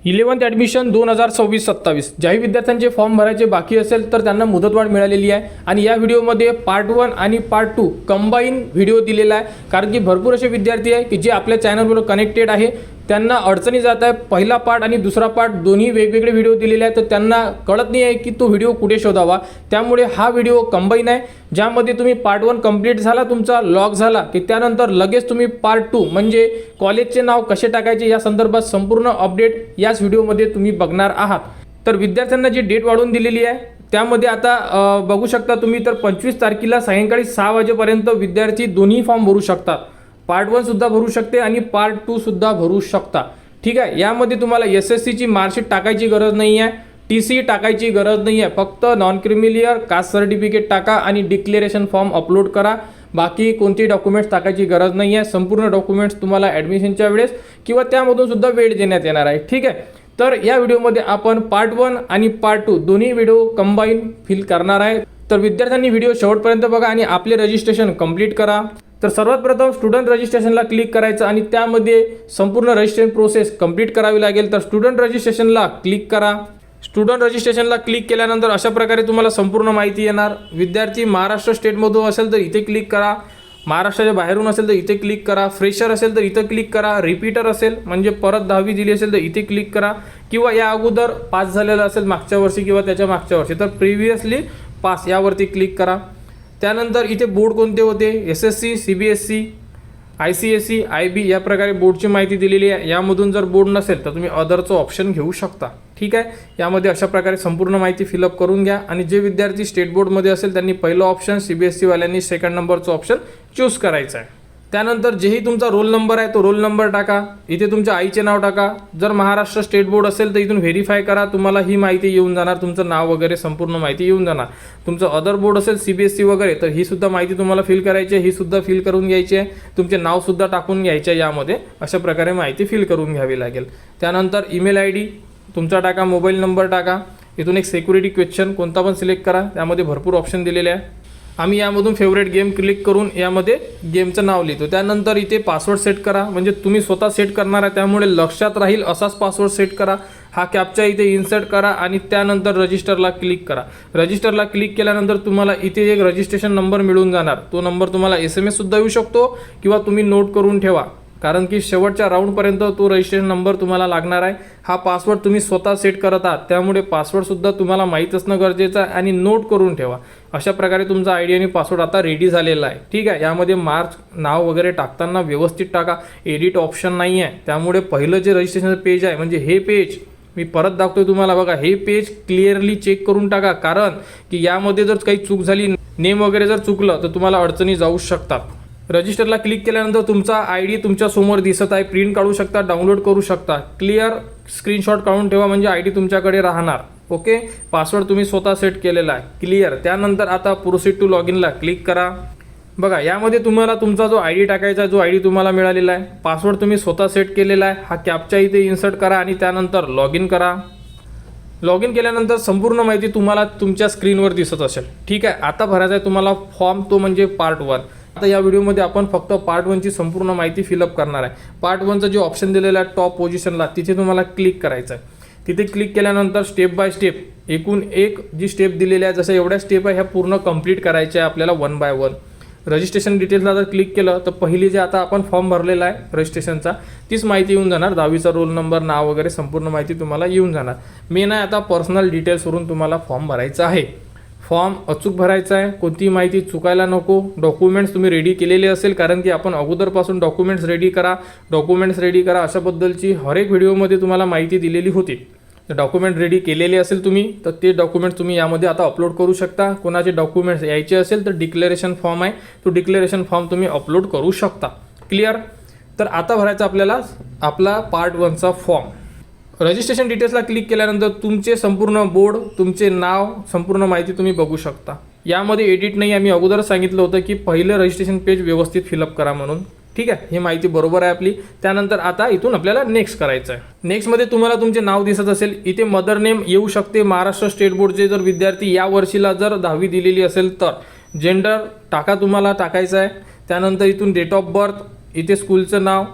11th admission 2026-27 ज्याही विद्यार्थ्यांचे form भरायचे बाकी असेल तर त्यांना मुदतवाढ मिळालेली आहे आणि या व्हिडिओमध्ये पार्ट 1 आणि पार्ट 2 कंबाईन व्हिडिओ दिलेला आहे, कारण की भरपूर असे विद्यार्थी आहे की जे आपल्या चॅनलवर कनेक्टेड आहे, त्यांना अडचणी जात आहे। पहिला पार्ट आणि दुसरा पार्ट दोन्ही वेगवेगळे व्हिडिओ दिलेले आहेत, तर त्यांना कळत नाही आहे की तो व्हिडिओ कुठे शोधावा। त्यामुळे हा व्हिडिओ कंबाईन आहे, ज्यामध्ये तुम्ही पार्ट 1 कंप्लीट झाला, तुमचा लॉग झाला की त्यानंतर लगेच तुम्ही पार्ट 2 म्हणजे कॉलेजचे नाव कसे टाकायचे या संदर्भात संपूर्ण अपडेट याच व्हिडिओमध्ये तुम्ही बघणार आहात। तर विद्यार्थ्यांना जी डेट वाढवून दिलेली आहे त्यामध्ये आता बघू शकता तुम्ही, तर 25 तारखेला सायंकाळी 6 वाजेपर्यंत विद्यार्थी दोन्ही फॉर्म भरू शकतात। पार्ट 1 सुद्धा भरू शकते आणि पार्ट 2 सुद्धा भरू शकता, ठीक आहे। यामध्ये तुम्हाला SSCची मार्कशीट टाकायची गरज नाही आहे, TC टाकायची गरज नाही आहे, फक्त नॉन क्रिमिलियर कास्ट सर्टिफिकेट टाका आणि डिक्लेरेशन फॉर्म अपलोड करा। बाकी कोणती डॉक्युमेंट्स टाकायची गरज नाही आहे। संपूर्ण डॉक्युमेंट्स तुम्हाला ॲडमिशनच्या वेळेस किंवा त्यामधून सुद्धा वेळ देण्यात येणार आहे, ठीक आहे। तर या व्हिडिओमध्ये आपण पार्ट 1 आणि पार्ट 2 दोन्ही व्हिडिओ कंबाईन फिल करणार आहे। तर विद्यार्थ्यांनी व्हिडिओ शेवटपर्यंत बघा आणि आपले रजिस्ट्रेशन कंप्लीट करा। तर सर्वात प्रथम स्टुडंट रजिस्ट्रेशनला क्लिक करायचं आणि त्यामध्ये संपूर्ण रजिस्ट्रेशन प्रोसेस कंप्लीट करावी लागेल। तर स्टुडंट रजिस्ट्रेशनला क्लिक करा। स्टुडंट रजिस्ट्रेशनला क्लिक केल्यानंतर अशा प्रकारे तुम्हाला संपूर्ण माहिती येणार। विद्यार्थी महाराष्ट्र स्टेटमधून असेल तर इथे क्लिक करा, महाराष्ट्राच्या बाहेरून असेल तर इथे क्लिक करा, फ्रेशर असेल तर इथं क्लिक करा, रिपीटर असेल म्हणजे परत 10वी दिली असेल तर इथे क्लिक करा, किंवा या अगोदर पास झालेलं असेल मागच्या वर्षी किंवा त्याच्या मागच्या वर्षी तर प्रिव्हियसली पास यावरती क्लिक करा। त्यानंतर इथे बोर्ड कोणते होते, SSC, CBSE, ICSE, IB या प्रकारे बोर्डची माहिती दिलेली आहे। यामधून जर बोर्ड नसेल तर तुम्ही अदरचं ऑप्शन घेऊ शकता, ठीक आहे। यामध्ये अशा प्रकारे संपूर्ण माहिती फिलअप करून घ्या आणि जे विद्यार्थी स्टेट बोर्डमध्ये असेल त्यांनी पहिलं ऑप्शन, CBSE वाल्यांनी सेकंड नंबरचं ऑप्शन चूज करायचं आहे। त्यानंतर जेही तुमचा रोल नंबर आहे तो रोल नंबर टाका, इथे तुमच्या आईचे नाव टाका। जर महाराष्ट्र स्टेट बोर्ड असेल तर इथून व्हेरीफाय करा, तुम्हाला ही माहिती येऊन जाणार, तुमचं नाव वगैरे संपूर्ण माहिती येऊन जाणार। तुमचं अदर बोर्ड असेल CBSE वगैरे तर ही सुद्धा माहिती तुम्हाला फिल करायची आहे, ही सुद्धा फिल करून घ्यायची आहे, तुमचे नाव सुद्धा टाकून घ्यायचे आहे। यामध्ये अशा प्रकारे माहिती फिल करून घ्यावी लागेल। त्यानंतर ईमेल ID तुमचा टाका, मोबाईल नंबर टाका, इथून एक सिक्युरिटी क्वेश्चन कोणता पण सिलेक्ट करा, त्यामध्ये भरपूर ऑप्शन दिलेले आहे। आम्ही यामधून फेवरेट गेम क्लिक करून यामध्ये गेमचं नाव लिहितो। त्यानंतर इथे पासवर्ड सेट करा, म्हणजे तुम्ही स्वतः सेट करणार आहे त्यामुळे लक्षात राहील असाच पासवर्ड सेट करा। हा कॅप्चा इथे इन्सर्ट करा आणि त्यानंतर रजिस्टरला क्लिक करा। रजिस्टरला क्लिक केल्यानंतर तुम्हाला इथे एक रजिस्ट्रेशन नंबर मिळून जाणार, तो नंबर तुम्हाला SMS सुद्धा येऊ शकतो किंवा तुम्ही नोट करून ठेवा, कारण की शेवटच्या राऊंडपर्यंत तो रजिस्ट्रेशन नंबर तुम्हाला लागणार आहे। हा पासवर्ड तुम्ही स्वतः सेट करत आहात त्यामुळे पासवर्डसुद्धा तुम्हाला माहीत असणं गरजेचं आहे आणि नोट करून ठेवा। अशा प्रकारे तुमचा ID आणि पासवर्ड आता रेडी झालेला आहे, ठीक आहे। यामध्ये मार्क्स नाव वगैरे टाकताना व्यवस्थित टाका, एडिट ऑप्शन नाही आहे, त्यामुळे पहिलं जे रजिस्ट्रेशनचं पेज आहे म्हणजे हे पेज मी परत दाखवतोय तुम्हाला, बघा हे पेज क्लिअरली चेक करून टाका, कारण की यामध्ये जर काही चूक झाली, नेम वगैरे जर चुकलं तर तुम्हाला अडचणी जाऊ शकतात। रजिस्टरला क्लिक केल्यानंतर तुमचा ID तुमच्या समोर दिसत आहे, प्रिंट काढू शकता, डाउनलोड करू शकता, क्लिअर स्क्रीनशॉट काढून ठेवा म्हणजे ID तुमच्याकडे राहणार, ओके। पासवर्ड तुम्ही स्वतः सेट केलेला आहे, क्लिअर। त्यानंतर आता प्रोसीड टू लॉग इनला क्लिक करा। बघा यामध्ये तुम्हाला तुमचा जो ID टाकायचा आहे, जो ID तुम्हाला मिळालेला आहे, पासवर्ड तुम्ही स्वतः सेट केलेला आहे, हा कॅप्चा इथे इन्सर्ट करा आणि त्यानंतर लॉग इन करा। लॉग इन केल्यानंतर संपूर्ण माहिती तुम्हाला तुमच्या स्क्रीनवर दिसत असेल, ठीक आहे। आता भरायचा आहे तुम्हाला फॉर्म, तो म्हणजे पार्ट 1। आता या व्हिडिओमध्ये आपण फक्त पार्ट 1ची संपूर्ण माहिती फिलअप करणार आहे। पार्ट 1चा जो ऑप्शन दिलेला आहे टॉप पोझिशनला तिथे तुम्हाला क्लिक करायचं आहे। तिथे क्लिक केल्यानंतर स्टेप बाय स्टेप एकूण एक जी स्टेप दिलेली आहे, जसं एवढ्या स्टेप आहे ह्या पूर्ण कंप्लीट करायच्या आहे आपल्याला 1 बाय 1। रजिस्ट्रेशन डिटेल्सला जर क्लिक केलं तर पहिली जे आता आपण फॉर्म भरलेला आहे रजिस्ट्रेशनचा तीच माहिती येऊन जाणार, 10वीचा रोल नंबर, नाव वगैरे संपूर्ण माहिती तुम्हाला येऊन जाणार। मेन आहे आता पर्सनल डिटेल्सवरून तुम्हाला फॉर्म भरायचा आहे। फॉर्म अचूक भरायचा आहे, कोणती माहिती चुकायला नको। डॉक्युमेंट्स तुम्ही रेडी केलेले असेल, कारण की आपण अगोदरपासून डॉक्युमेंट्स रेडी करा अशाबद्दलची हर एक व्हिडिओमध्ये तुम्हाला माहिती दिलेली होती। तर डॉक्युमेंट रेडी केलेले असेल तुम्ही तर ते डॉक्युमेंट्स तुम्ही यामध्ये आता अपलोड करू शकता। कोणाचे डॉक्युमेंट्स यायचे असेल तर डिक्लेरेशन फॉर्म आहे, तो डिक्लेरेशन फॉर्म तुम्ही अपलोड करू शकता, क्लिअर। तर आता भरायचा आपल्याला आपला पार्ट 1चा फॉर्म। रजिस्ट्रेशन डिटेल्सला क्लिक केल्यानंतर तुमचे संपूर्ण बोर्ड, तुमचे नाव, संपूर्ण माहिती तुम्ही बघू शकता। यामध्ये एडिट नाही, आम्ही अगोदरच सांगितलं होतं की पहिलं रजिस्ट्रेशन पेज व्यवस्थित फिलअप करा म्हणून, ठीक आहे। ही माहिती बरोबर आहे आपली। त्यानंतर आता इथून आपल्याला नेक्स्ट करायचं आहे। नेक्स्टमध्ये तुम्हाला तुमचे नाव दिसत असेल, इथे मदर नेम येऊ शकते महाराष्ट्र स्टेट बोर्डचे जर विद्यार्थी या वर्षीला जर 10वी दिलेली असेल तर। जेंडर टाका, तुम्हाला टाकायचं आहे। त्यानंतर इथून डेट ऑफ बर्थ, इथे स्कूलचं नाव,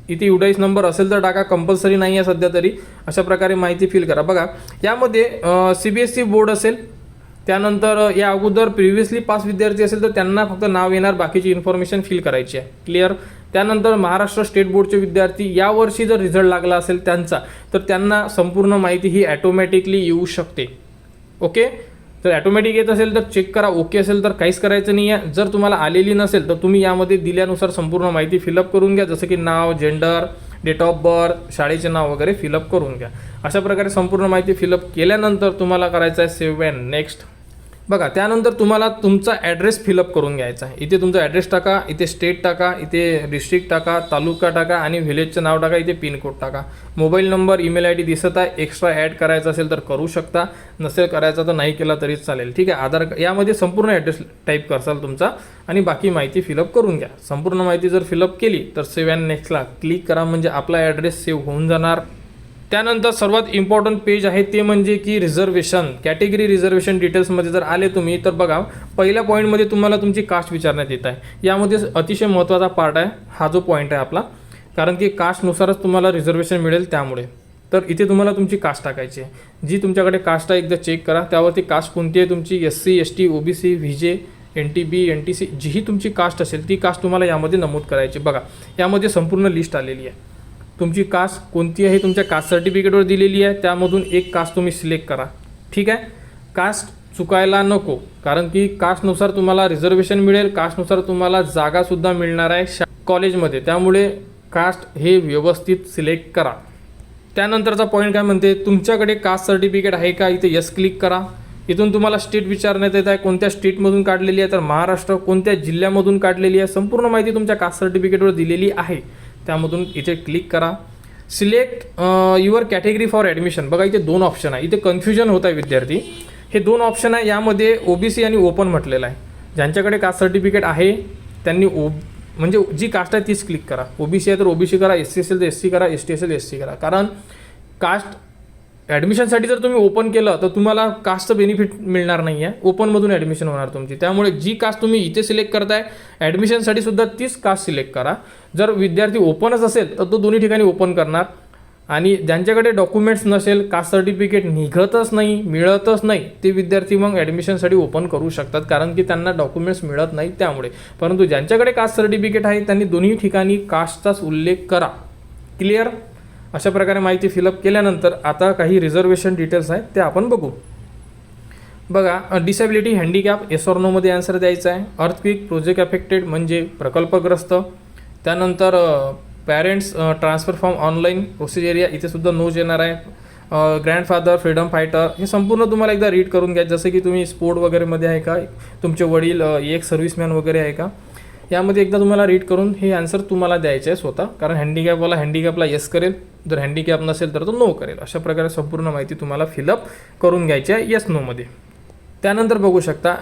इथे UDIS नंबर असेल तर टाका, कंपल्सरी नाही आहे सध्या तरी. अशा प्रकारे माहिती फिल करा. बघा यामध्ये CBSE बोर्ड असेल, त्यानंतर या अगोदर प्रिव्हियसली पास विद्यार्थी असेल तर त्यांना फक्त नाव येणार, बाकीची इन्फॉर्मेशन फिल करायची आहे. क्लिअर. त्यानंतर महाराष्ट्र स्टेट बोर्डचे विद्यार्थी यावर्षी जर रिझल्ट लागला असेल त्यांचा, तर त्यांना संपूर्ण माहिती ही ॲटोमॅटिकली येऊ शकते. ओके. तर ॲटोमॅटिक येत असेल तर चेक करा, ओके असेल तर काहीच करायचं नाही आहे. जर तुम्हाला आलेली नसेल तर तुम्ही यामध्ये दिल्यानुसार संपूर्ण माहिती फिलअप करून घ्या, जसं की नाव, जेंडर, डेट ऑफ बर्थ, शाळेचे नाव वगैरे फिलअप करून घ्या. अशा प्रकारे संपूर्ण माहिती फिलअप केल्यानंतर तुम्हाला करायचं आहे सेव्ह अँड नेक्स्ट. बघा त्यानंतर तुम्हाला तुमचा ॲड्रेस फिलअप करून घ्यायचा आहे. इथे तुमचा ॲड्रेस टाका, इथे स्टेट टाका, इथे डिस्ट्रिक्ट टाका, तालुका टाका आणि व्हिलेजचं नाव टाका, इथे पिनकोड टाका. मोबाईल नंबर, ईमेल ID दिसत आहे. एक्स्ट्रा ॲड करायचा असेल तर करू शकता, नसेल करायचा तर नाही केला तरी चालेल. ठीक आहे. आधार यामध्ये संपूर्ण ॲड्रेस टाईप करसाल तुमचा आणि बाकी माहिती फिलअप करून घ्या. संपूर्ण माहिती जर फिलअप केली तर सेव्ह अँड नेक्स्टला क्लिक करा, म्हणजे आपला ॲड्रेस सेव्ह होऊन जाणार. त्यानंतर सर्वात इम्पॉर्टंट पेज आहे ते म्हणजे की रिझर्वेशन, कॅटेगरी रिझर्वेशन डिटेल्समध्ये जर आले तुम्ही तर बघा पहिल्या पॉईंटमध्ये तुम्हाला तुमची कास्ट विचारण्यात येत आहे. यामध्ये अतिशय महत्त्वाचा पार्ट आहे हा जो पॉईंट आहे आपला, कारण की कास्टनुसारच तुम्हाला रिझर्वेशन मिळेल त्यामुळे. तर इथे तुम्हाला तुमची कास्ट टाकायची आहे. जी तुमच्याकडे कास्ट आहे एकदा चेक करा, त्यावरती कास्ट कोणती आहे तुमची, SC ST OBC VJ NTB NTC जीही तुमची कास्ट असेल ती कास्ट तुम्हाला यामध्ये नमूद करायची. बघा यामध्ये संपूर्ण लिस्ट आलेली आहे. तुमची कास्ट कोणती आहे तुमच्या कास्ट सर्टिफिकेटवर दिलेली आहे, त्यामधून एक कास्ट तुम्ही सिलेक्ट करा. ठीक आहे. कास्ट चुकायला नको, कारण की कास्टनुसार तुम्हाला रिझर्वेशन मिळेल, कास्टनुसार तुम्हाला जागासुद्धा मिळणार आहे कॉलेजमध्ये, त्यामुळे कास्ट हे व्यवस्थित सिलेक्ट करा. त्यानंतरचा पॉईंट काय म्हणते, तुमच्याकडे कास्ट सर्टिफिकेट आहे का, इथे यस क्लिक करा. इथून तुम्हाला स्टेट विचारण्यात येत आहे, कोणत्या स्टेटमधून काढलेली आहे, तर महाराष्ट्र. कोणत्या जिल्ह्यामधून काढलेली आहे, संपूर्ण माहिती तुमच्या कास्ट सर्टिफिकेटवर दिलेली आहे, त्यामधून इथे क्लिक करा. Select your category for admission. बघा इथे 2 ऑप्शन आहे, इथे कन्फ्युजन होत आहे विद्यार्थी. हे 2 ऑप्शन आहे, यामध्ये OBC आणि ओपन म्हटलेलं आहे. ज्यांच्याकडे कास्ट सर्टिफिकेट आहे त्यांनी म्हणजे जी कास्ट आहे तीच क्लिक करा. OBC आहे तर OBC करा, SC असेल तर SC करा, ST असेल SC करा. कारण कास्ट ॲडमिशनसाठी जर तुम्ही ओपन केलं तर तुम्हाला कास्टचं बेनिफिट मिळणार नाही आहे, ओपनमधून ॲडमिशन होणार तुमची. त्यामुळे जी कास्ट तुम्ही इथे सिलेक्ट करताय ॲडमिशनसाठी सुद्धा तीच कास्ट सिलेक्ट करा. जर विद्यार्थी ओपनच असेल तर तो दोन्ही ठिकाणी ओपन करणार, आणि ज्यांच्याकडे डॉक्युमेंट्स नसेल, कास्ट सर्टिफिकेट निघतच नाही, मिळतच नाही, ते विद्यार्थी मग ॲडमिशनसाठी ओपन करू शकतात, कारण की त्यांना डॉक्युमेंट्स मिळत नाही त्यामुळे. परंतु ज्यांच्याकडे कास्ट सर्टिफिकेट आहे त्यांनी दोन्ही ठिकाणी कास्टचाच उल्लेख करा. क्लिअर. अशा प्रकारे माहिती फिलअप केल्यानंतर आता काही रिझर्वेशन डिटेल्स आहेत ते आपण बघू. बघा डिसेबिलिटी, हँडिकॅप, येस ऑर नोमध्ये आन्सर द्यायचा आहे. अर्थक्विक, प्रोजेक्ट अफेक्टेड म्हणजे प्रकल्पग्रस्त. त्यानंतर parents transfer form online procedure area, इथे सुद्धा नोज येणार आहे. ग्रँडफादर, फ्रीडम फायटर, हे संपूर्ण तुम्हाला एकदा रीड करून घ्या. जसं की तुम्ही स्पोर्ट वगैरेमध्ये आहे का, तुमचे वडील एक सर्व्हिसमॅन वगैरे आहे का, यामध्ये एकदा तुम्हाला रीड करून हे आन्सर तुम्हाला द्यायचे आहे स्वतः. कारण हँडिकॅपवाला हँडिकॅपला येस करेल, जर हँडिकॅप नसेल तर तो नो करेल. अशा प्रकारे संपूर्ण माहिती तुम्हाला फिलअप करून घ्यायची आहे येस नोमध्ये. त्यानंतर बघू शकता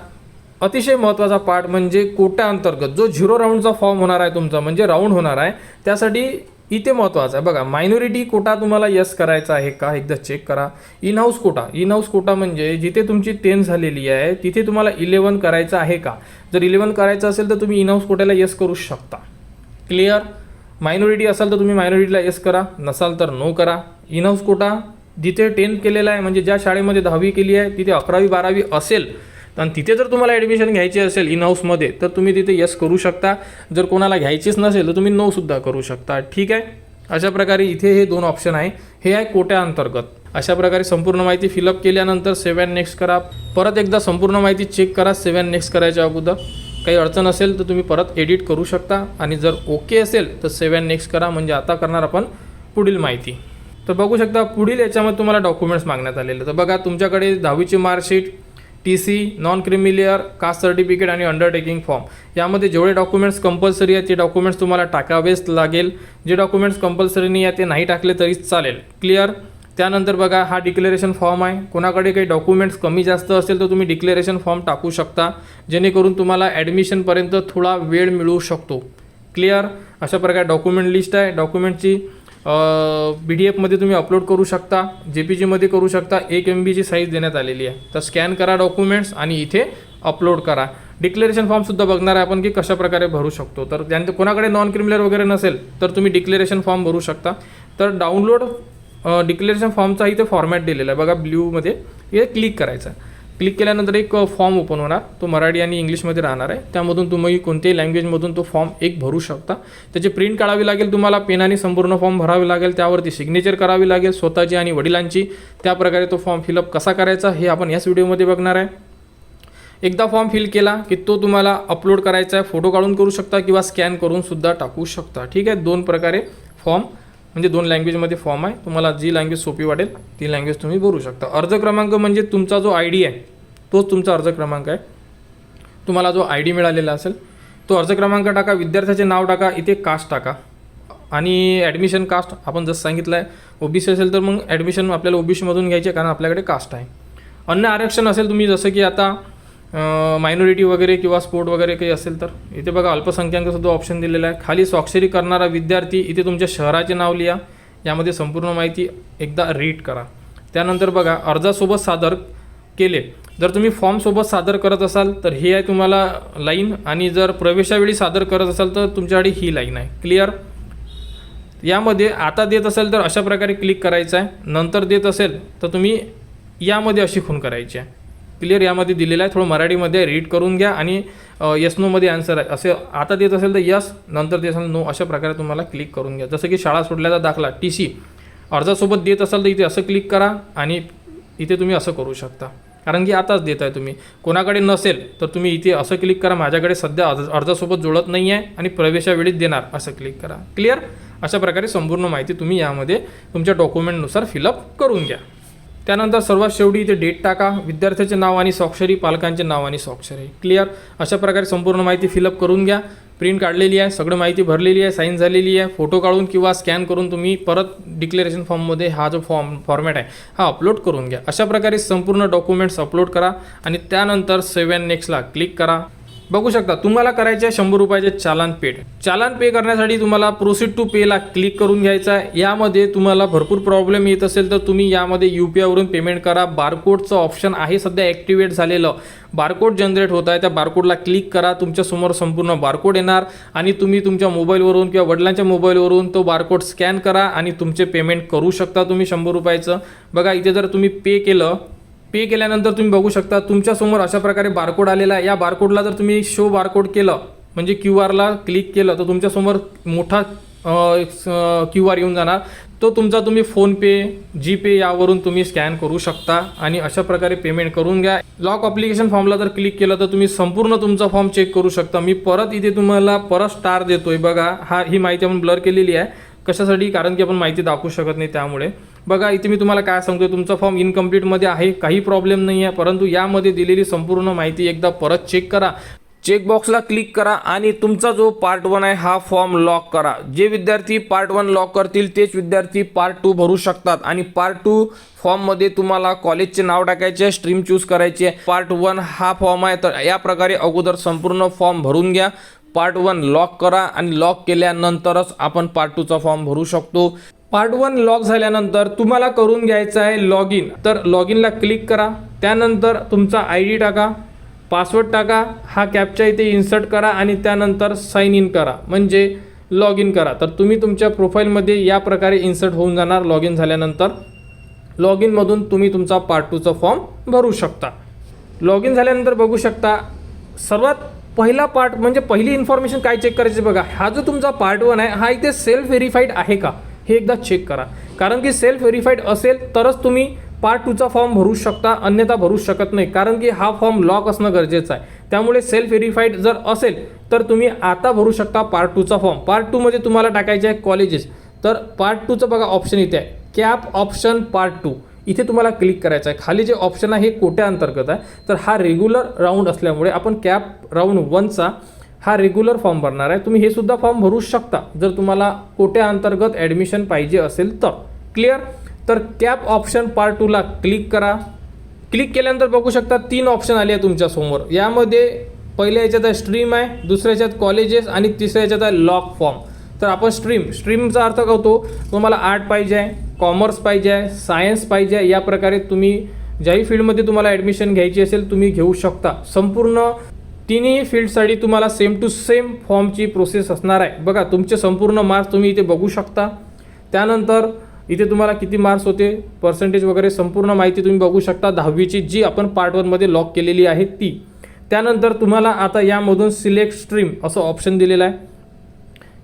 अतिशय महत्त्वाचा पार्ट म्हणजे कोटा अंतर्गत जो 0 राऊंडचा फॉर्म होणार आहे तुमचा, म्हणजे राऊंड होणार आहे, त्यासाठी इथे महत्त्वाचं आहे. बघा मायनॉरिटी कोटा तुम्हाला यस करायचा आहे का, एकदा चेक करा. In house quota, in house quota म्हणजे जिथे तुमची 10 झालेली आहे तिथे तुम्हाला 11 करायचं आहे का. जर 11 करायचं असेल तर तुम्ही इन हाऊस कोट्याला यस करू शकता. क्लिअर. मायनॉरिटी असाल तर तुम्ही मायनॉरिटीला यस करा, नसाल तर नो करा. इन हाऊस कोटा जिथे 10 केलेला आहे, म्हणजे ज्या शाळेमध्ये 10वी केली आहे तिथे 11वी 12वी असेल आणि तिथे जर तुम्हाला ॲडमिशन घ्यायची असेल इन हाऊसमध्ये तर तुम्ही तिथे यस करू शकता. जर कोणाला घ्यायचीच नसेल तर तुम्ही नो सुद्धा करू शकता. ठीक आहे. अशा प्रकारे इथे हे 2 ऑप्शन आहे, हे आहे कोट्या अंतर्गत. अशा प्रकारे संपूर्ण माहिती फिलअप केल्यानंतर सेव्ह अँड नेक्स्ट करा. परत एकदा संपूर्ण माहिती चेक करा सेव्ह अँड नेक्स्ट करायच्या अगोदर. काही अडचण असेल तर तुम्ही परत एडिट करू शकता, आणि जर ओके असेल तर सेव्ह अँड नेक्स्ट करा. म्हणजे आता करणार आपण पुढील माहिती. तर बघू शकता पुढील याच्यामध्ये तुम्हाला डॉक्युमेंट्स मागण्यात आलेले. तर बघा तुमच्याकडे 10वीची marksheet, TC, non creamy layer, caste certificate आणि अंडरटेकिंग फॉर्म, यामध्ये जेवढे डॉक्युमेंट्स कंपल्सरी आहेत ते डॉक्युमेंट्स तुम्हाला टाकावेच लागेल. जे डॉक्युमेंट्स कंपल्सरी नाही आहे ते नाही टाकले तरी चालेल. क्लिअर. त्यानंतर बघा हा डिक्लेरेशन फॉर्म आहे. कोणाकडे काही डॉक्युमेंट्स कमी जास्त असेल तर तुम्ही डिक्लेरेशन फॉर्म टाकू शकता, जेणेकरून तुम्हाला ॲडमिशनपर्यंत थोडा वेळ मिळू शकतो. क्लिअर. अशा प्रकारे डॉक्युमेंट लिस्ट आहे. डॉक्युमेंटची PDF तुम्ही अपलोड करू शकता, JPGमध्ये करू शकता. 1 MB साईज देण्यात आलेली आहे. तर स्कॅन करा डॉक्युमेंट्स आणि इथे अपलोड करा. डिक्लेरेशन फॉर्मसुद्धा बघणार आहे आपण की कशा प्रकारे भरू शकतो. तर ज्यांचं कोणाकडे नॉन क्रिमिनल वगैरे नसेल तर तुम्ही डिक्लेरेशन फॉर्म भरू शकता. तर डाउनलोड डिक्लेरेशन फॉर्मचा इथे फॉर्मॅट दिलेला आहे बघा ब्ल्यूमध्ये, हे क्लिक करायचं आहे. क्लिक केल्यानंतर एक फॉर्म ओपन होणार, तो मराठी आणि इंग्लिशमध्ये राहणार आहे. त्यामधून तुम्ही कोणत्याही लँग्वेजमधून तो फॉर्म एक भरू शकता. त्याची प्रिंट काढावी लागेल तुम्हाला, पेनाने संपूर्ण फॉर्म भरावे लागेल, त्यावरती सिग्नेचर करावी लागेल स्वतःची आणि वडिलांची. त्याप्रकारे तो फॉर्म फिलअप कसा करायचा हे आपण याच व्हिडिओमध्ये बघणार आहे. एकदा फॉर्म फिल केला की तो तुम्हाला अपलोड करायचा आहे. फोटो काढून करू शकता किंवा स्कॅन करून सुद्धा टाकू शकता. ठीक आहे, 2 प्रकारे फॉर्म म्हणजे 2 लँग्वेजमध्ये फॉर्म आहे. तुम्हाला जी लँग्वेज सोपी वाटेल ती लँग्वेज तुम्ही भरू शकता. अर्ज क्रमांक म्हणजे तुमचा जो ID आहे तोच तुमचा अर्ज क्रमांक आहे. तुम्हाला जो ID मिळालेला असेल तो अर्ज क्रमांक टाका, विद्यार्थ्याचे नाव टाका, इथे कास्ट टाका आणि ॲडमिशन कास्ट आपण जसं सांगितलं आहे OBC असेल तर मग ॲडमिशन आपल्याला OBCमधून घ्यायचे कारण आपल्याकडे कास्ट आहे. अन्य आरक्षण असेल तुम्ही जसं की आता मायनॉरिटी वगैरे किंवा स्पोर्ट वगैरे काही असेल तर इथे बघा अल्पसंख्याकसुद्धा ऑप्शन दिलेला आहे. खाली स्वाक्षरी करणारा विद्यार्थी, इथे तुमच्या शहराचे नाव लिहा, यामध्ये संपूर्ण माहिती एकदा रीड करा. त्यानंतर बघा अर्जासोबत सादर केले, जर तुम्ही फॉर्मसोबत सादर करत असाल तर हे आहे तुम्हाला लाईन, आणि जर प्रवेशावेळी सादर करत असाल तर तुमच्याकडे ही लाईन आहे. क्लिअर. यामध्ये आता देत असेल तर अशा प्रकारे क्लिक करायचं आहे, नंतर देत असेल तर तुम्ही यामध्ये अशी खून करायची आहे. क्लिअर. यामध्ये दिलेलं आहे, थोडं मराठीमध्ये रीड करून घ्या आणि यस नोमध्ये आन्सर आहे असे. आता देत असेल तर यस, नंतर देत असेल नो, अशा प्रकारे तुम्हाला क्लिक करून घ्या. जसं की शाळा सोडल्याचा दाखला TC अर्जासोबत देत असाल तर इथे असं क्लिक करा आणि इथे तुम्ही असं करू शकता कारण की आताच देत आहे तुम्ही. कोणाकडे नसेल तर तुम्ही इथे असं क्लिक करा, माझ्याकडे सध्या अर्जासोबत जुळत नाही आहे आणि प्रवेशावेळीच देणार असं क्लिक करा. क्लिअर. अशा प्रकारे संपूर्ण माहिती तुम्ही यामध्ये तुमच्या डॉक्युमेंटनुसार फिलअप करून घ्या. त्यानंतर सर्वात शेवटी इथे डेट टाका, विद्यार्थ्याचे नाव आणि स्वाक्षरी, पालकांचे नाव आणि स्वाक्षरी. क्लिअर. अशा प्रकारे संपूर्ण माहिती फिलअप करून घ्या. प्रिंट काढलेली आहे, सगळं माहिती भरलेली आहे, साईन झालेली आहे. फोटो काढून किंवा स्कॅन करून तुम्ही परत डिक्लेरेशन फॉर्ममध्ये हा जो फॉर्मॅट आहे हा अपलोड करून घ्या. अशा प्रकारे संपूर्ण डॉक्युमेंट्स अपलोड करा आणि त्यानंतर सेव्ह अँड नेक्स्टला क्लिक करा. बघू शकता तुम्हाला करायचे आहे 100 रुपयाचे चालान पेड. चालान पे करण्यासाठी तुम्हाला प्रोसीड टू पेला क्लिक करून घ्यायचं आहे. यामध्ये तुम्हाला भरपूर प्रॉब्लेम येत असेल तर तुम्ही यामध्ये UPI वरून पेमेंट करा. बारकोडचं ऑप्शन आहे सध्या ॲक्टिवेट झालेलं, बारकोड जनरेट होत आहे, त्या बारकोडला क्लिक करा. तुमच्यासमोर संपूर्ण बारकोड येणार आणि तुम्ही तुमच्या मोबाईलवरून किंवा वडिलांच्या मोबाईलवरून तो बारकोड स्कॅन करा आणि तुमचे पेमेंट करू शकता तुम्ही 100 रुपयाचं. बघा इथे जर तुम्ही पे केल्यानंतर तुम्ही बघू शकता तुमच्यासमोर अशा प्रकारे बारकोड आलेला आहे. या बारकोडला जर तुम्ही शो बारकोड केलं म्हणजे QR क्लिक केलं तर तुमच्यासमोर मोठा QR येऊन जाणार. तो तुमचा तुम्ही फोनपे, GPay यावरून तुम्ही स्कॅन करू शकता आणि अशा प्रकारे पेमेंट करून घ्या. लॉक ॲप्लिकेशन फॉर्मला जर क्लिक केलं तर तुम्ही संपूर्ण तुमचा फॉर्म चेक करू शकता. मी परत इथे तुम्हाला परत स्टार देतोय बघा. ही माहिती आपण ब्लर केलेली आहे. कशासाठी? कारण की आपण माहिती दाखवू शकत नाही त्यामुळे. बघा इथे मी तुम्हाला काय सांगतोय, तुमचा फॉर्म इनकम्प्लीटमध्ये आहे, काही प्रॉब्लेम नाही आहे, परंतु यामध्ये दिलेली संपूर्ण माहिती एकदा परत चेक करा. चेकबॉक्सला क्लिक करा आणि तुमचा जो पार्ट 1 आहे हा फॉर्म लॉक करा. जे विद्यार्थी पार्ट 1 लॉक करतील तेच विद्यार्थी पार्ट 2 भरू शकतात. आणि पार्ट 2 फॉर्ममध्ये तुम्हाला कॉलेजचे नाव टाकायचे, स्ट्रीम चूज करायची आहे. पार्ट 1 हा फॉर्म आहे, तर या प्रकारे अगोदर संपूर्ण फॉर्म भरून घ्या. पार्ट 1 लॉक करा आणि लॉक केल्यानंतरच आपण पार्ट 2चा फॉर्म भरू शकतो. पार्ट 1 लॉक झाल्यानंतर तुम्हाला करून घ्यायचं आहे लॉग इन. तर लॉग इनला क्लिक करा. त्यानंतर तुमचा ID टाका, पासवर्ड टाका, हा कॅप्चा इथे इन्सर्ट करा आणि त्यानंतर साइन इन करा म्हणजे लॉग इन करा. तर तुम्ही तुमच्या प्रोफाईलमध्ये या प्रकारे इन्सर्ट होऊन जाणार. लॉग इन झाल्यानंतर लॉग इनमधून तुम्ही तुमचा पार्ट 2चा फॉर्म भरू शकता. लॉग इन झाल्यानंतर बघू शकता सर्वात पहिला पार्ट म्हणजे पहिली इन्फॉर्मेशन काय चेक करायची बघा. हा जो तुमचा पार्ट 1 आहे हा इथे सेल्फ व्हेरीफाईड आहे का हे एकदा चेक करा. कारण की सेल्फ व्हेरीफाईड असेल तरच तुम्ही पार्ट 2चा फॉर्म भरू शकता, अन्यथा भरू शकत नाही. कारण की हा फॉर्म लॉक असणं गरजेचं आहे. त्यामुळे सेल्फ व्हेरीफाईड जर असेल तर तुम्ही आता भरू शकता पार्ट 2चा फॉर्म. पार्ट 2 मध्ये तुम्हाला टाकायचे आहे कॉलेजेस. तर पार्ट 2चं बघा ऑप्शन इथे आहे, कॅप ऑप्शन पार्ट 2. इथे तुम्हाला क्लिक करायचं आहे. खाली जे ऑप्शन आहे हे कोट्या अंतर्गत आहे. तर हा रेग्युलर राऊंड असल्यामुळे आपण कॅप राऊंड 1चा हा रेग्युलर फॉर्म भरणार आहे. तुम्ही हे सुद्धा फॉर्म भरू शकता जर तुम्हाला कोट्या अंतर्गत ॲडमिशन पाहिजे असेल तर. क्लिअर. तर कॅप ऑप्शन पार्ट 2ला क्लिक करा. क्लिक केल्यानंतर बघू शकता 3 ऑप्शन आले आहे तुमच्यासमोर. यामध्ये पहिल्या याच्यात आहे स्ट्रीम आहे, दुसऱ्या याच्यात कॉलेजेस आणि तिसऱ्या याच्यात आहे लॉक फॉर्म. तर आपण स्ट्रीमचा अर्थ करतो तुम्हाला आर्ट पाहिजे आहे, कॉमर्स पाहिजे आहे, सायन्स पाहिजे आहे. या प्रकारे तुम्ही ज्याही फील्डमध्ये तुम्हाला ॲडमिशन घ्यायची असेल तुम्ही घेऊ शकता. संपूर्ण तिन्ही फील्डसाठी तुम्हाला सेम टू सेम फॉर्मची प्रोसेस असणार आहे. बघा तुमचे संपूर्ण मार्क्स तुम्ही इथे बघू शकता. त्यानंतर इथे तुम्हाला किती मार्क्स होते, पर्सेंटेज वगैरे संपूर्ण माहिती तुम्ही बघू शकता 10वीची जी आपण पार्ट 1 मध्ये लॉक केलेली आहे ती. त्यानंतर तुम्हाला आता यामधून सिलेक्ट स्ट्रीम असं ऑप्शन दिलेलं आहे.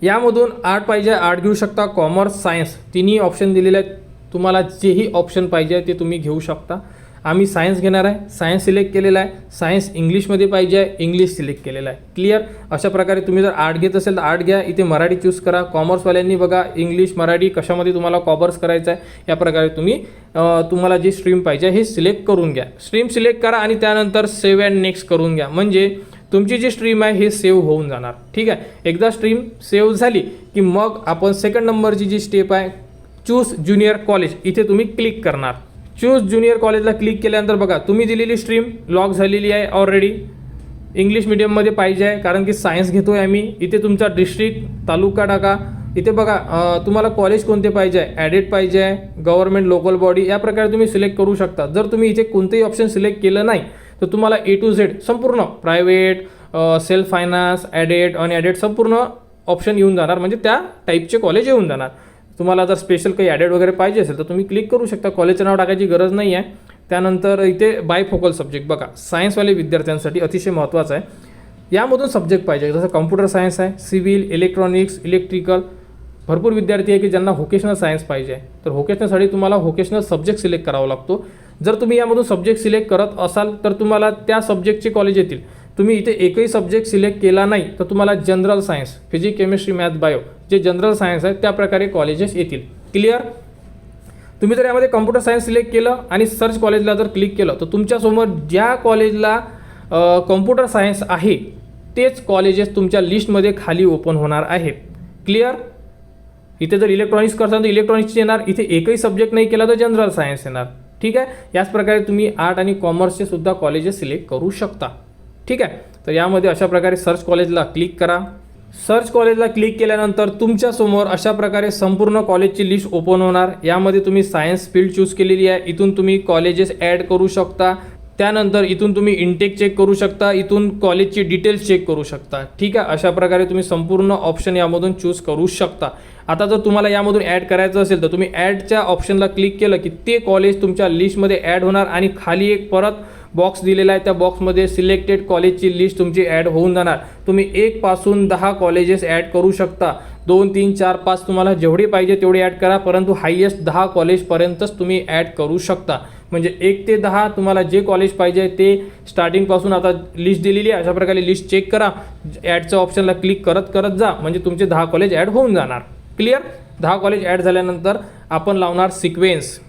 यामधून आर्ट पाहिजे आर्ट घेऊ शकता, कॉमर्स सायन्स तिन्ही ऑप्शन दिलेले आहेत. तुम्हाला जेही ऑप्शन पाहिजे ते तुम्ही घेऊ शकता. आम्ही सायन्स घेणार आहे, सायन्स सिलेक्ट केलेला आहे. सायन्स इंग्लिशमध्ये पाहिजे आहे, इंग्लिश सिलेक्ट केलेलं आहे. क्लिअर. अशा प्रकारे तुम्ही जर आर्ट घेत असेल तर आर्ट घ्या, इथे मराठी चूज करा. कॉमर्सवाल्यांनी बघा इंग्लिश मराठी कशामध्ये तुम्हाला कॉमर्स करायचं आहे या प्रकारे तुम्ही तुम्हाला जी स्ट्रीम पाहिजे हे सिलेक्ट करून घ्या. स्ट्रीम सिलेक्ट करा आणि त्यानंतर सेव्ह अँड नेक्स्ट करून घ्या. म्हणजे तुमची जी स्ट्रीम आहे हे सेव्ह होऊन जाणार. ठीक आहे. एकदा स्ट्रीम सेव्ह झाली की मग आपण सेकंड नंबरची जी स्टेप आहे चूज ज्युनियर कॉलेज इथे तुम्ही क्लिक करणार. चूज ज्युनियर कॉलेजला क्लिक केल्यानंतर बघा तुम्ही दिलेली स्ट्रीम लॉक झालेली आहे ऑलरेडी. इंग्लिश मिडियममध्ये पाहिजे आहे कारण की सायन्स घेतोय आम्ही. इथे तुमचा डिस्ट्रिक्ट तालुका टाका. इथे बघा तुम्हाला कॉलेज कोणते पाहिजे आहे, ॲडेड पाहिजे आहे, गव्हर्नमेंट लोकल बॉडी या प्रकारे तुम्ही सिलेक्ट करू शकता. जर तुम्ही इथे कोणतेही ऑप्शन सिलेक्ट केलं नाही तर तुम्हाला A to Z संपूर्ण private, self finance, added, unaided संपूर्ण ऑप्शन येऊन जाणार. म्हणजे त्या टाईपचे कॉलेज येऊन जाणार. तुम्हाला जर स्पेशल काही ॲडेड वगैरे पाहिजे असेल तर तुम्ही क्लिक करू शकता. कॉलेजचं नाव टाकायची गरज नाही आहे. त्यानंतर इथे बायफोकल सब्जेक्ट बघा सायन्सवाले विद्यार्थ्यांसाठी अतिशय महत्त्वाचं आहे. यामधून सब्जेक्ट पाहिजे जसं कम्प्युटर सायन्स आहे, सिव्हिल, इलेक्ट्रॉनिक्स, इलेक्ट्रिकल. भरपूर विद्यार्थी आहे की ज्यांना व्होकेशनल सायन्स पाहिजे. तर व्होकेशनलसाठी तुम्हाला व्होकेशनल सब्जेक्ट सिलेक्ट करावा लागतो. जर तुम्ही यामधून सब्जेक्ट सिलेक्ट करत असाल तर तुम्हाला त्या सब्जेक्टचे कॉलेज येतील. तुम्ही इथे एकही सब्जेक्ट सिलेक्ट केला नाही तर तुम्हाला general science, physics, chemistry, math, bio जे जनरल सायन्स आहे त्या प्रकारे कॉलेजेस येतील. क्लिअर. तुम्ही जर यामध्ये कम्प्युटर सायन्स सिलेक्ट केलं आणि सर्च कॉलेजला जर क्लिक केलं तर तुमच्यासमोर ज्या कॉलेजला कम्प्युटर सायन्स आहे तेच कॉलेजेस तुमच्या लिस्टमध्ये खाली ओपन होणार आहेत. क्लिअर. इथे जर इलेक्ट्रॉनिक्स करताना तर इलेक्ट्रॉनिक्सची येणार. इथे एकही सब्जेक्ट नाही केला तर जनरल सायन्स येणार. ठीक आहे. याच प्रकारे तुम्ही आर्ट आणि कॉमर्सचे सुद्धा कॉलेजेस सिलेक्ट करू शकता. ठीक आहे. तर यामध्ये अशा प्रकारे सर्च कॉलेजला क्लिक करा. सर्च कॉलेजला क्लिक केल्यानंतर तुमच्यासमोर अशा प्रकारे संपूर्ण कॉलेजची लिस्ट ओपन होणार. यामध्ये तुम्ही सायन्स फील्ड चूज केलेली आहे. इथून तुम्ही कॉलेजेस ॲड करू शकता. त्यानंतर इथून तुम्ही इनटेक चेक करू शकता. इथून कॉलेजची डिटेल्स चेक करू शकता. ठीक आहे. अशा प्रकारे तुम्ही संपूर्ण ऑप्शन यामधून चूज करू शकता. आता जर तुम्हाला यामधून ॲड करायचं असेल तर तुम्ही ॲडच्या ऑप्शनला क्लिक केलं की ते कॉलेज तुमच्या लिस्टमध्ये ॲड होणार आणि खाली एक परत बॉक्स दिलेला आहे. त्या बॉक्समध्ये सिलेक्टेड कॉलेजची लिस्ट तुमची ॲड होऊन जाणार. तुम्ही 1 पासून 10 कॉलेजेस ॲड करू शकता. 2, 3, 4, 5 तुम्हाला जेवढे पाहिजे तेवढे ॲड करा. परंतु हायेस्ट 10 कॉलेजपर्यंतच तुम्ही ॲड करू शकता. म्हणजे 1 ते 10 तुम्हाला जे कॉलेज पाहिजे ते स्टार्टिंगपासून आता लिस्ट दिलेली आहे. अशा प्रकारे लिस्ट चेक करा. ॲडच्या ऑप्शनला क्लिक करत जा म्हणजे तुमचे 10 कॉलेज ॲड होऊन जाणार. क्लिअर. 10 कॉलेज ॲड झाल्यानंतर आपण लावणार सिक्वेन्स.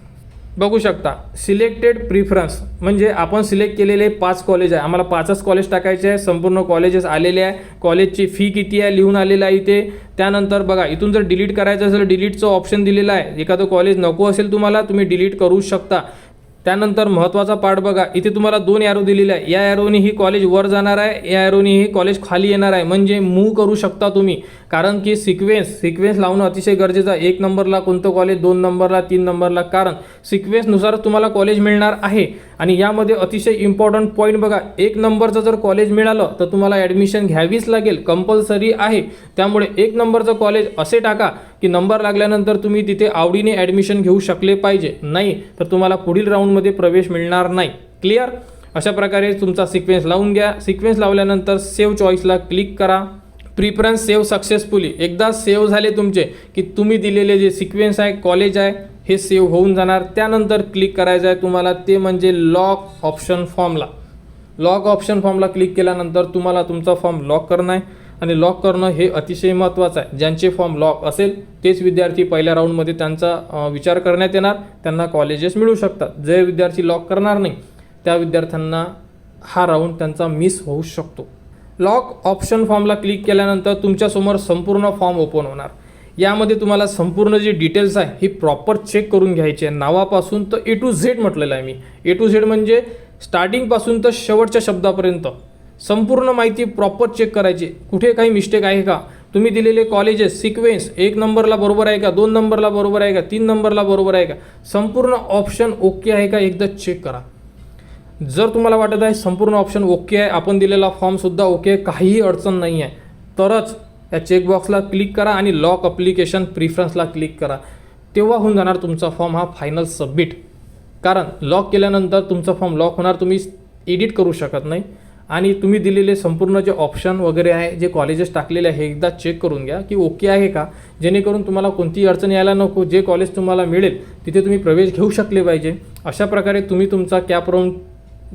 बघू शकता सिलेक्टेड प्रिफरन्स म्हणजे आपण सिलेक्ट केलेले 5 कॉलेज आहे. आम्हाला 5च कॉलेज टाकायचे आहे. संपूर्ण कॉलेजेस आलेले आहे. कॉलेजची फी किती आहे लिहून आलेलं आहे इथे. त्यानंतर बघा इथून जर डिलीट करायचं असेल डिलीटचं ऑप्शन दिलेलं आहे. एखादं कॉलेज नको असेल तुम्हाला तुम्ही डिलीट करू शकता. त्यानंतर महत्त्वाचा पार्ट बघा इथे तुम्हाला 2 ॲरो दिलेले आहे. या ॲरोनी ही कॉलेज वर जाणार आहे, या ॲरोनी ही कॉलेज खाली येणार आहे. म्हणजे मूव्ह करू शकता तुम्ही. कारण की सिक्वेन्स लावणं अतिशय गरजेचं आहे. 1 नंबरला कोणतं कॉलेज, 2 नंबरला, 3 नंबरला. कारण सिक्वेन्सनुसारच तुम्हाला कॉलेज मिळणार आहे. आणि यामध्ये अतिशय इम्पॉर्टंट पॉईंट बघा 1 नंबरचं जर कॉलेज मिळालं तर तुम्हाला ॲडमिशन घ्यावीच लागेल, कंपल्सरी आहे. त्यामुळे 1 नंबरचं कॉलेज असे टाका की नंबर लागल्यानंतर तुम्ही तिथे आवडीने ॲडमिशन घेऊ शकले पाहिजे. नाही तर तुम्हाला पुढील राऊंडमध्ये प्रवेश मिळणार नाही. क्लिअर. अशा प्रकारे तुमचा सिक्वेन्स लावून घ्या. सिक्वेन्स लावल्यानंतर सेव्ह चॉईसला क्लिक करा. Preference save successfully. एकदा सेव्ह झाले तुमचे की तुम्ही दिलेले जे सिक्वेन्स आहे कॉलेज आहे हे सेव्ह होऊन जाणार. त्यानंतर क्लिक करायचं आहे तुम्हाला ते म्हणजे lock option फॉर्मला. Lock option फॉर्मला click केल्यानंतर तुम्हाला तुमचा फॉर्म लॉक करणं आहे. आणि लॉक करणं हे अतिशय महत्त्वाचं आहे. ज्यांचे फॉर्म लॉक असेल तेच विद्यार्थी पहिल्या राऊंडमध्ये त्यांचा विचार करण्यात येणार, त्यांना कॉलेजेस मिळू शकतात. जे विद्यार्थी लॉक करणार नाही त्या विद्यार्थ्यांना हा राऊंड त्यांचा मिस होऊ शकतो. लॉक ऑप्शन फॉर्मला क्लिक केल्यानंतर तुमच्यासमोर संपूर्ण फॉर्म ओपन होणार. यामध्ये तुम्हाला संपूर्ण जी डिटेल्स आहे ही प्रॉपर चेक करून घ्यायची आहे. नावापासून तर A to Z म्हटलेलं आहे मी. A to Z म्हणजे स्टार्टिंगपासून तर शेवटच्या शब्दापर्यंत संपूर्ण माहिती प्रॉपर चेक करायची. कुठे काही मिस्टेक आहे का, तुम्ही दिलेले कॉलेजेस सिक्वेन्स 1 नंबरला बरोबर आहे का, 2 नंबरला बरोबर आहे का, 3 नंबरला बरोबर आहे का, संपूर्ण ऑप्शन ओके आहे का एकदा चेक करा. जर तुम्हाला वाटत आहे संपूर्ण ऑप्शन ओके आहे, आपण दिलेला फॉर्मसुद्धा ओके आहे, काहीही अडचण नाही आहे, तरच या चेकबॉक्सला क्लिक करा आणि लॉक ॲप्लिकेशन प्रिफरन्सला क्लिक करा. तेव्हा होऊन जाणार तुमचा फॉर्म हा फायनल सबमिट. कारण लॉक केल्यानंतर तुमचा फॉर्म लॉक होणार, तुम्ही एडिट करू शकत नाही. आणि तुम्ही दिलेले संपूर्ण जे ऑप्शन वगैरे आहे, जे कॉलेजेस टाकलेले आहे, हे एकदा चेक करून घ्या की ओके आहे का, जेणेकरून तुम्हाला कोणतीही अडचण यायला नको. जे कॉलेज तुम्हाला मिळेल तिथे तुम्ही प्रवेश घेऊ शकले पाहिजे. अशा प्रकारे तुम्ही तुमचा कॅप राऊंड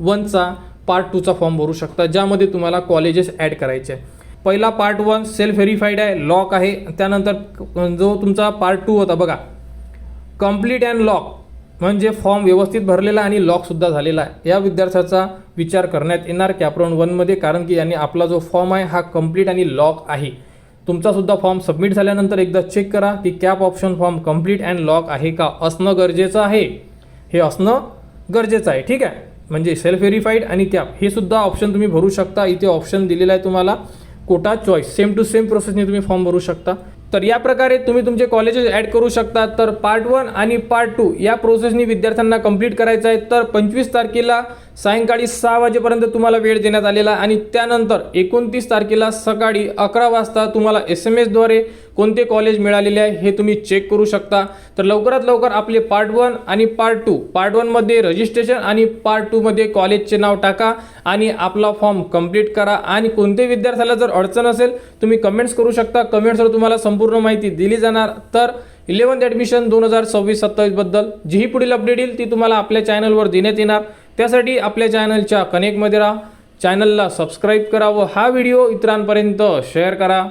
1चा पार्ट 2चा फॉर्म भरू शकता, ज्यामध्ये तुम्हाला कॉलेजेस ॲड करायचे आहे. पहिला पार्ट 1 सेल्फ व्हेरीफाईड आहे, लॉक आहे. त्यानंतर जो तुमचा पार्ट 2 होता बघा, कंप्लीट अँड लॉक, म्हणजे फॉर्म व्यवस्थित भरलेला आणि लॉकसुद्धा झालेला आहे. या विद्यार्थ्याचा विचार करण्यात येणार कॅप राऊंड 1मध्ये, कारण की यांनी आपला जो फॉर्म आहे हा कंप्लीट आणि लॉक आहे. तुमचासुद्धा फॉर्म सबमिट झाल्यानंतर एकदा चेक करा की cap option form complete and lock आहे का, असणं गरजेचं आहे. हे असणं गरजेचं आहे, ठीक आहे. म्हणजे सेल्फ व्हेरीफाईड आणि कॅप हे सुद्धा ऑप्शन तुम्ही भरू शकता. इथे ऑप्शन दिलेला आहे तुम्हाला quota choice, same to same प्रोसेसने तुम्ही फॉर्म भरू शकता. तर या प्रकारे तुम्ही तुमचे कॉलेजेस ॲड करू शकता. तर पार्ट 1 आणि पार्ट 2 या प्रोसेसनी विद्यार्थ्यांना कंप्लीट करायचं आहे. तर 25 तारखेला सायंकाळी 6 वाजेपर्यंत तुम्हाला वेळ देण्यात आलेला आणि त्यानंतर 29 तारखेला सकाळी 11 वाजता तुम्हाला SMS द्वारे कोणते कॉलेज मिळालेले आहे हे तुम्ही चेक करू शकता. तर लवकरात लवकर आपले पार्ट 1 आणि पार्ट 2, पार्ट 1मध्ये रजिस्ट्रेशन आणि पार्ट 2मध्ये कॉलेजचे नाव टाका आणि आपला फॉर्म कंप्लीट करा. आणि कोणते विद्यार्थ्याला जर अडचण असेल तुम्ही कमेंट्स करू शकता, कमेंट्सवर तुम्हाला संपूर्ण माहिती दिली जाणार. तर 11th ॲडमिशन 2026-27 बद्दल जीही पुढील अपडेट येईल ती तुम्हाला आपल्या चॅनलवर देण्यात येणार. त्यासाठी आपल्या चॅनलच्या कनेक्टमध्ये राहा, चॅनलला सबस्क्राईब करा व हा व्हिडिओ इतरांपर्यंत शेअर करा.